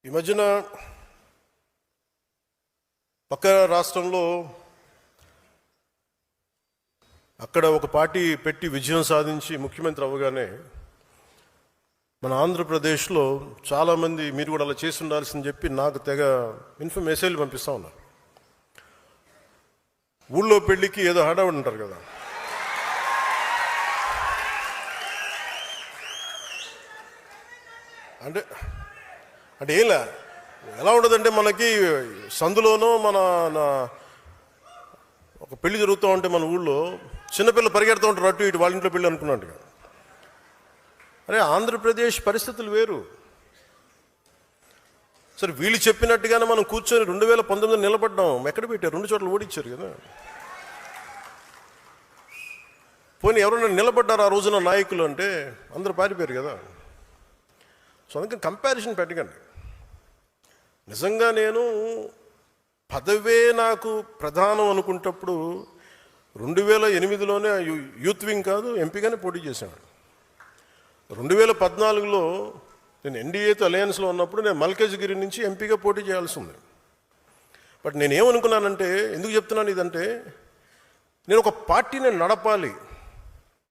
ఈ మధ్యన పక్క రాష్ట్రంలో అక్కడ ఒక పార్టీ పెట్టి విజయం సాధించి ముఖ్యమంత్రి అవ్వగానే మన ఆంధ్రప్రదేశ్లో చాలామంది మీరు కూడా అలా చేసి ఉండాల్సిందని చెప్పి నాకు తెగ మెసేజ్లు పంపిస్తూ ఉన్నారు. ఊళ్ళో పెళ్ళికి ఏదో హడావుడి ఉంటారు కదా, అంటే అంటే ఎలా ఉండదంటే మనకి సందులోనో మన ఒక పెళ్లి జరుగుతూ ఉంటే మన ఊళ్ళో చిన్నపిల్లలు పరిగెడుతూ ఉంటారు అటు ఇటు, వాళ్ళ ఇంట్లో పెళ్ళి అనుకున్నట్టుగా. అరే ఆంధ్రప్రదేశ్ పరిస్థితులు వేరు. సరే వీళ్ళు చెప్పినట్టుగానే మనం కూర్చొని 2019 నిలబడ్డాం. ఎక్కడ పెట్టారు? 2 చోట్ల ఓడించారు కదా. పోనీ ఎవరైనా నిలబడ్డారు ఆ రోజున నాయకులు అంటే అందరూ పారిపోయారు కదా. సో అందుకని కంపారిజన్ పెట్టకండి. నిజంగా నేను పదవే నాకు ప్రధానం అనుకుంటప్పుడు 2008లోనే యూత్ వింగ్ కాదు ఎంపీగానే పోటీ చేశాను. 2014లో నేను ఎన్డీఏతో అలయన్స్లో ఉన్నప్పుడు నేను మల్కాజ్గిరి నుంచి ఎంపీగా పోటీ చేయాల్సి ఉంది. బట్ నేనేమనుకున్నానంటే, ఎందుకు చెప్తున్నాను ఇదంటే, నేను ఒక పార్టీని నడపాలి,